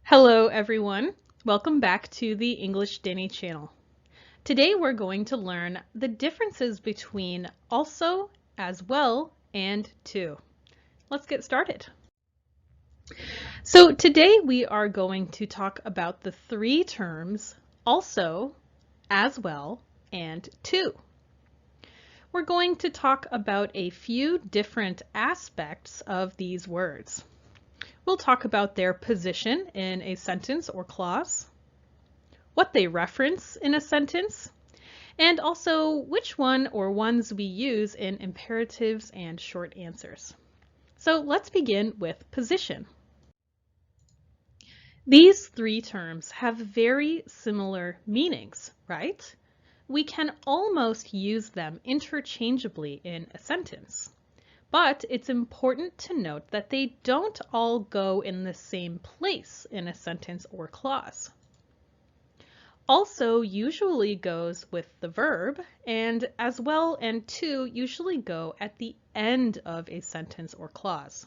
Hello everyone, welcome back to the English Denny channel. Today we're going to learn the differences between also, as well, and to. Let's get started. So today we are going to talk about the three terms also, as well, and to. We're going to talk about a few different aspects of these words. We'll talk about their position in a sentence or clause, what they reference in a sentence, and also which one or ones we use in imperatives and short answers. So let's begin with position. These three terms have very similar meanings, right? We can almost use them interchangeably in a sentence. But it's important to note that they don't all go in the same place in a sentence or clause. Also usually goes with the verb, and as well and to usually go at the end of a sentence or clause.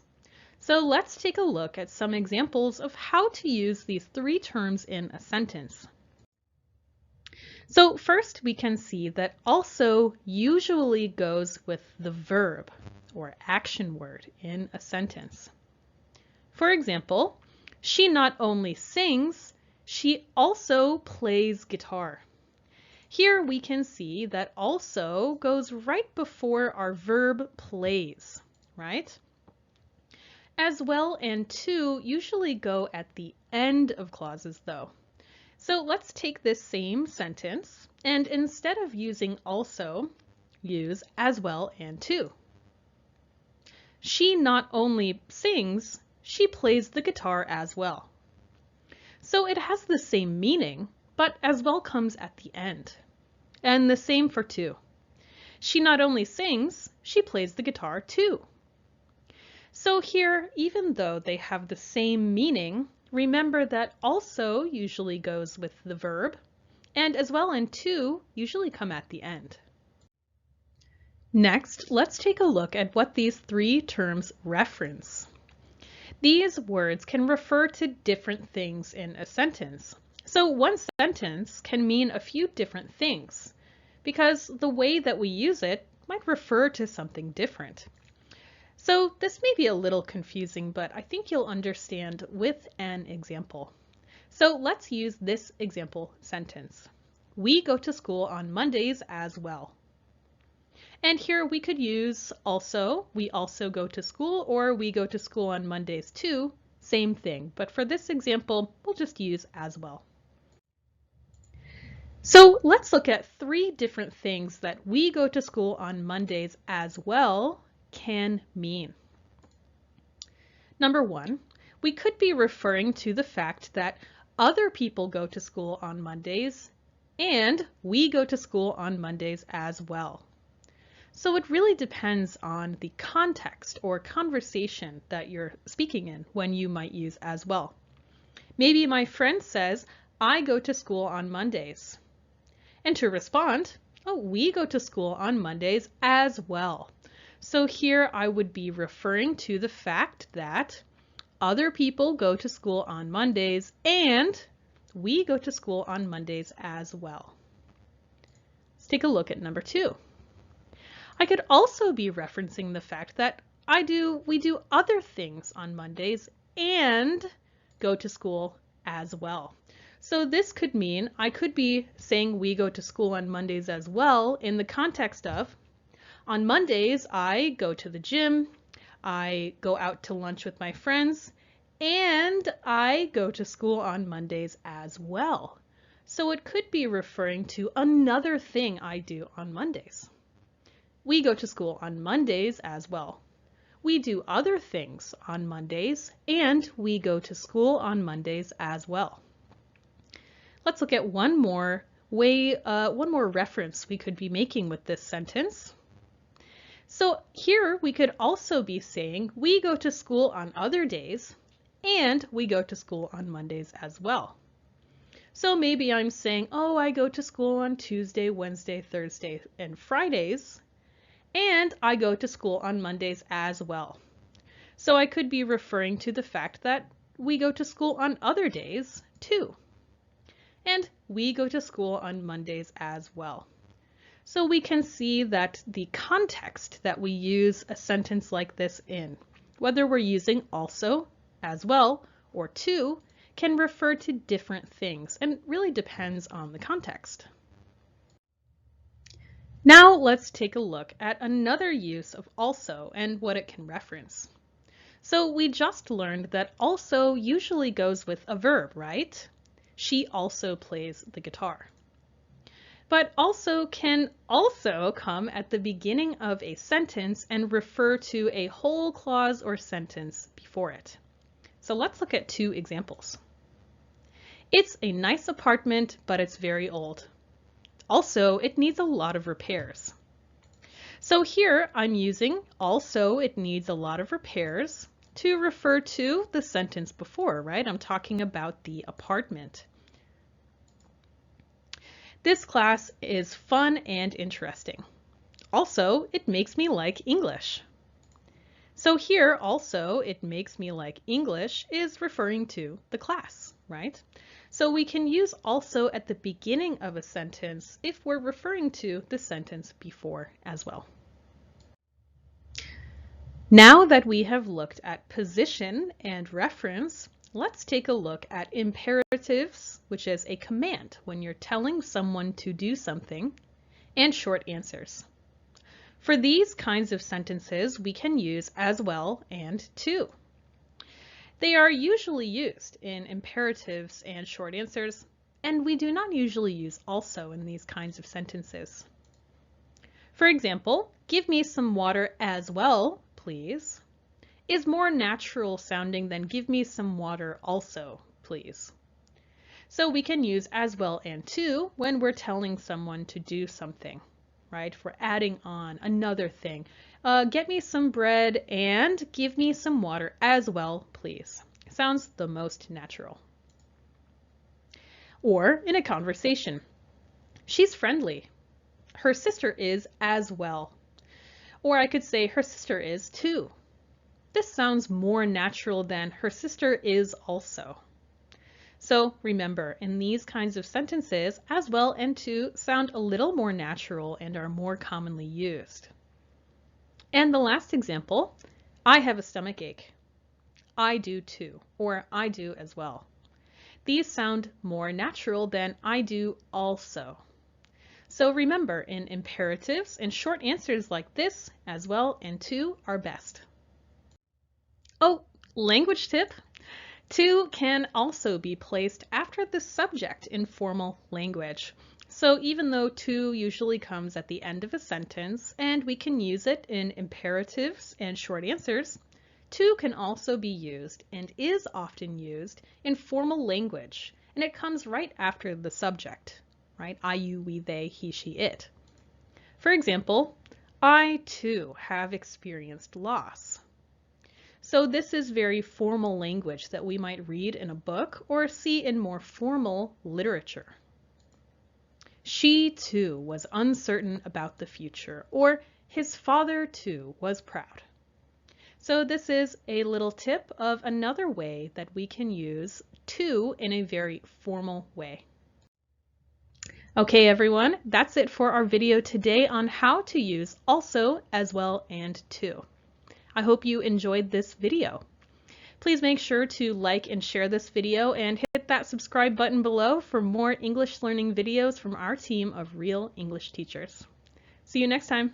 So let's take a look at some examples of how to use these three terms in a sentence. So first we can see that also usually goes with the verb or action word in a sentence. For example, she not only sings, she also plays guitar. Here we can see that also goes right before our verb plays, right? As well and to usually go at the end of clauses though. So let's take this same sentence and instead of using also, use as well and to. She not only sings, she plays the guitar as well. So it has the same meaning, but as well comes at the end. And the same for to. She not only sings, she plays the guitar too. So here, even though they have the same meaning, remember that also usually goes with the verb, and as well and to usually come at the end. Next, let's take a look at what these three terms reference. These words can refer to different things in a sentence. So one sentence can mean a few different things because the way that we use it might refer to something different. So this may be a little confusing, but I think you'll understand with an example. So let's use this example sentence. We go to school on Mondays as well. And here we could use also, we also go to school, or we go to school on Mondays too, same thing. But for this example, we'll just use as well. So let's look at three different things that we go to school on Mondays as well can mean. Number one, we could be referring to the fact that other people go to school on Mondays and we go to school on Mondays as well. So it really depends on the context or conversation that you're speaking in when you might use as well. Maybe my friend says, I go to school on Mondays. And to respond, oh, we go to school on Mondays as well. So here I would be referring to the fact that other people go to school on Mondays and we go to school on Mondays as well. Let's take a look at number two. I could also be referencing the fact that we do other things on Mondays and go to school as well. So this could mean I could be saying we go to school on Mondays as well in the context of on Mondays I go to the gym, I go out to lunch with my friends, and I go to school on Mondays as well. So it could be referring to another thing I do on Mondays. We go to school on Mondays as well. We do other things on Mondays, and we go to school on Mondays as well. Let's look at one more reference we could be making with this sentence. So here we could also be saying we go to school on other days and we go to school on Mondays as well. So maybe I'm saying, oh, I go to school on Tuesday, Wednesday, Thursday, and Fridays, and I go to school on Mondays as well. So I could be referring to the fact that we go to school on other days too. And we go to school on Mondays as well. So we can see that the context that we use a sentence like this in, whether we're using also, as well, or to, can refer to different things and really depends on the context. Now let's take a look at another use of also and what it can reference. So we just learned that also usually goes with a verb, right? She also plays the guitar. But also can also come at the beginning of a sentence and refer to a whole clause or sentence before it. So let's look at two examples. It's a nice apartment, but it's very old. Also, it needs a lot of repairs. So here I'm using also it needs a lot of repairs to refer to the sentence before, right? I'm talking about the apartment. This class is fun and interesting. Also, it makes me like English. So here also, it makes me like English is referring to the class, right? So we can use also at the beginning of a sentence if we're referring to the sentence before as well. Now that we have looked at position and reference, let's take a look at imperatives, which is a command when you're telling someone to do something, and short answers. For these kinds of sentences, we can use as well and to. They are usually used in imperatives and short answers, and we do not usually use also in these kinds of sentences. For example, give me some water as well, please, is more natural sounding than give me some water also, please. So we can use as well and to when we're telling someone to do something, right? For adding on another thing. Get me some bread and give me some water as well, please. Sounds the most natural. Or in a conversation, she's friendly. Her sister is as well. Or I could say her sister is too. This sounds more natural than her sister is also. So remember, in these kinds of sentences, as well and to sound a little more natural and are more commonly used. And the last example, I have a stomach ache. I do too, or I do as well. These sound more natural than I do also. So remember, in imperatives and short answers like this, as well and to are best. Oh, language tip. To can also be placed after the subject in formal language. So even though to usually comes at the end of a sentence and we can use it in imperatives and short answers, to can also be used and is often used in formal language, and it comes right after the subject, right? I, you, we, they, he, she, it. For example, I too have experienced loss. So this is very formal language that we might read in a book or see in more formal literature. She too was uncertain about the future, or his father too was proud. So this is a little tip of another way that we can use to in a very formal way. Okay, everyone, that's it for our video today on how to use also, as well, and to. I hope you enjoyed this video. Please make sure to like and share this video and hit that subscribe button below for more English learning videos from our team of real English teachers. See you next time.